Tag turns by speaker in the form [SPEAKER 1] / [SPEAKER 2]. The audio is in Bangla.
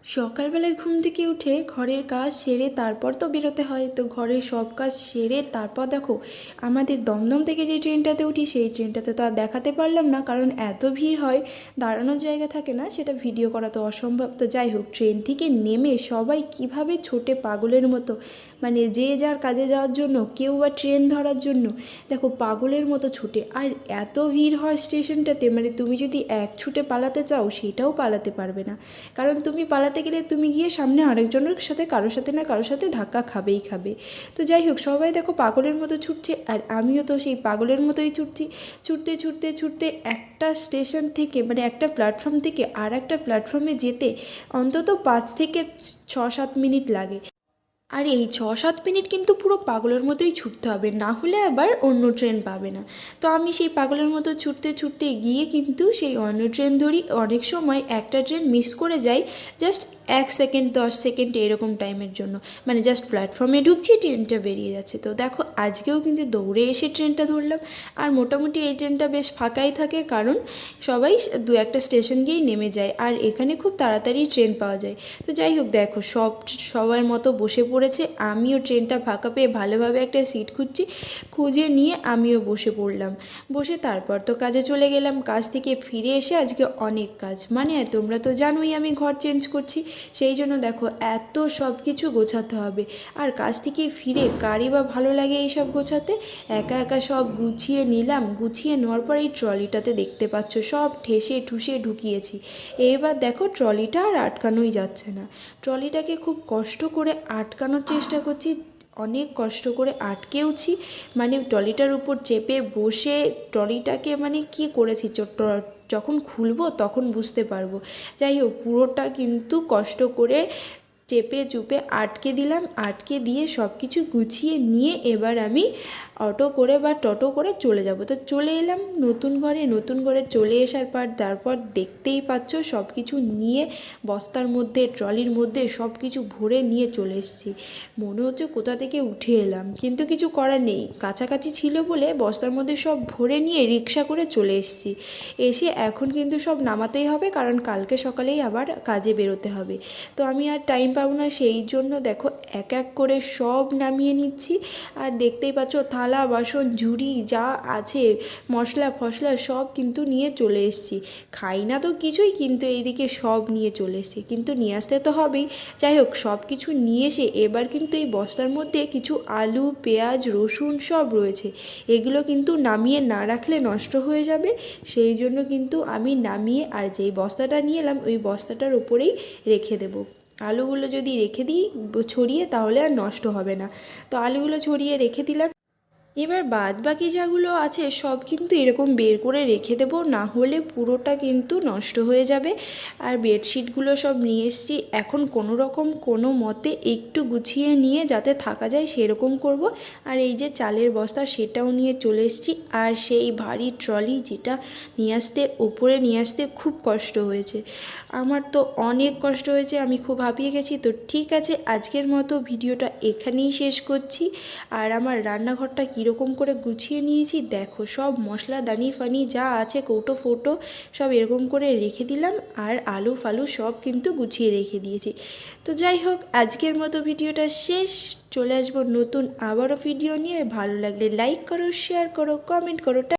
[SPEAKER 1] সকালবেলায় ঘুম থেকে উঠে ঘরের কাজ সেরে তারপর তো বেরোতে হয়। তো ঘরের সব কাজ সেরে তারপর দেখো আমাদের দমদম থেকে যে ট্রেনটাতে উঠি সেই ট্রেনটাতে তো আর দেখাতে পারলাম না, কারণ এত ভিড় হয়, দাঁড়ানোর জায়গা থাকে না, সেটা ভিডিও করা তো অসম্ভব। তো যাই হোক, ট্রেন থেকে নেমে সবাই কিভাবে ছোটে পাগলের মতো, মানে যে যার কাজে যাওয়ার জন্য, কেউ বা ট্রেন ধরার জন্য, দেখো পাগলের মতো ছুটে। আর এত ভিড় হয় স্টেশনটাতে, মানে তুমি যদি এক ছুটে পালাতে চাও সেটাও পালাতে পারবে না, কারণ তুমি পালাতে গেলে তুমি গিয়ে সামনে আরেকজনের সাথে কারোর সাথে না কারোর সাথে ধাক্কা খাবেই খাবে। তো যাই হোক, সবাই দেখো পাগলের মতো ছুটছে, আর আমিও তো সেই পাগলের মতোই ছুটছি। ছুটতে ছুটতে ছুটতে একটা স্টেশন থেকে, মানে একটা প্ল্যাটফর্ম থেকে আর একটা প্ল্যাটফর্মে যেতে অন্তত 5 থেকে 6-7 মিনিট লাগে। আর এই 6-7 মিনিট কিন্তু পুরো পাগলের মতোই ছুটতে হবে, না হলে আবার অন্য ট্রেন পাবে না। তো আমি সেই পাগলের মতো ছুটতে ছুটতে গিয়ে কিন্তু সেই অন্য ট্রেন ধরি। অনেক সময় একটা ট্রেন মিস করে যাই, জাস্ট 1 সেকেন্ড 10 সেকেন্ড এরকম টাইমের জন্য, মানে জাস্ট প্ল্যাটফর্মে ঢুকছি, ট্রেনটা বেরিয়ে যাচ্ছে। তো দেখো আজকেও কিন্তু দৌড়ে এসে ট্রেনটা ধরলাম। আর মোটামুটি এই ট্রেনটা বেশ ফাঁকাই থাকে, কারণ সবাই দু একটা স্টেশন গিয়েই নেমে যায়, আর এখানে খুব তাড়াতাড়ি ট্রেন পাওয়া যায়। তো যাই হোক, দেখো সবার মতো বসে পড়েছে, আমিও ট্রেনটা ফাঁকা পেয়ে ভালোভাবে একটা সিট খুঁজছি, খুঁজে নিয়ে আমিও বসে পড়লাম। বসে তারপর তো কাজে চলে গেলাম। কাজ থেকে ফিরে এসে আজকে অনেক কাজ, মানে তোমরা তো জানোই আমি ঘর চেঞ্জ করছি, সেই জন্য দেখো এত সব কিছু গোছাতে হবে। আর কাজ থেকে ফিরে কারই বা ভালো লাগে এইসব গোছাতে, একা একা সব গুছিয়ে নিলাম। গুছিয়ে নেওয়ার পর এই ট্রলিটাতে দেখতে পাচ্ছ সব ঠেসে ঠুসে ঢুকিয়েছি। এবার দেখো ট্রলিটা আর আটকানোই যাচ্ছে না। ট্রলিটাকে খুব কষ্ট করে আটকানোর চেষ্টা করছি, অনেক কষ্ট করে আটকেওছি, মানে ট্রলিটার উপর চেপে বসে ট্রলিটাকে মানে কী করেছি, যখন খুলবো তখন বুঝতে পারবো। যাই হোক, পুরোটা কিন্তু কষ্ট করে চেপে চুপে আটকে দিলাম। আটকে দিয়ে সব কিছু গুছিয়ে নিয়ে এবার আমি অটো করে বা টোটো করে চলে যাব। তো চলে এলাম নতুন ঘরে চলে আসার পর তারপর দেখতেই পাচ্ছ সব কিছু নিয়ে বস্তার মধ্যে, ট্রলির মধ্যে সব কিছু ভরে নিয়ে চলে এসেছি। মনে হচ্ছে কোথা থেকে উঠে এলাম, কিন্তু কিছু করার নেই, কাছাকাছি ছিল বলে বস্তার মধ্যে সব ভরে নিয়ে রিক্সা করে চলে এসেছি। এসে এখন কিন্তু সব নামাতেই হবে, কারণ কালকে সকালেই আবার কাজে বেরোতে হবে। তো আমি আর টাইম পাবো না, সেই জন্য দেখো এক এক করে সব নামিয়ে নিচ্ছি। আর দেখতেই পাচ্ছ থালা বাসন ঝুড়ি যা আছে, মশলা ফসলা সব কিন্তু নিয়ে চলে এসেছি। খাই না তো কিছুই, কিন্তু এইদিকে সব নিয়ে চলে এসেছি, কিন্তু নিয়ে আসতে তো হবেই। যাই হোক, সব কিছু নিয়ে এসে এবার কিন্তু এই বস্তার মধ্যে কিছু আলু পেঁয়াজ রসুন সব রয়েছে, এগুলো কিন্তু নামিয়ে না রাখলে নষ্ট হয়ে যাবে। সেই জন্য কিন্তু আমি নামিয়ে আর যেই বস্তাটা নিয়ে এলাম ওই বস্তাটার উপরেই রেখে দেবো। আলুগুলো যদি রেখে দিই ছড়িয়ে, তাহলে আর নষ্ট হবে না। তো আলুগুলো ছড়িয়ে রেখে দিলাম। এবার বাদ বাকি যাগুলো আছে সব কিন্তু এরকম বের করে রেখে দেবো, না হলে পুরোটা কিন্তু নষ্ট হয়ে যাবে। আর বেডশিটগুলো সব নিয়ে এসেছি, এখন কোনো রকম কোনো মতে একটু গুছিয়ে নিয়ে যাতে থাকা যায় সেরকম করব। আর এই যে চালের বস্তা সেটাও নিয়ে চলে এসেছি, আর সেই ভারী ট্রলি যেটা উপরে নিয়ে আসতে খুব কষ্ট হয়েছে, আমার তো অনেক কষ্ট হয়েছে, আমি খুব হাঁপিয়ে গেছি। তো ঠিক আছে, আজকের মতো ভিডিওটা এখানেই শেষ করছি। আর আমার রান্নাঘরটা কীরকম করে গুছিয়ে নিয়েছি দেখো, সব মশলা দানি ফানি যা আছে কৌটো ফৌটো সব এরকম করে রেখে দিলাম, আর আলু ফালু সব কিন্তু গুছিয়ে রেখে দিয়েছি। তো যাই হোক, আজকের মতো ভিডিওটা শেষ। চলে আসবো নতুন আবারও ভিডিও নিয়ে। ভালো লাগলে লাইক করো, শেয়ার করো, কমেন্ট করো।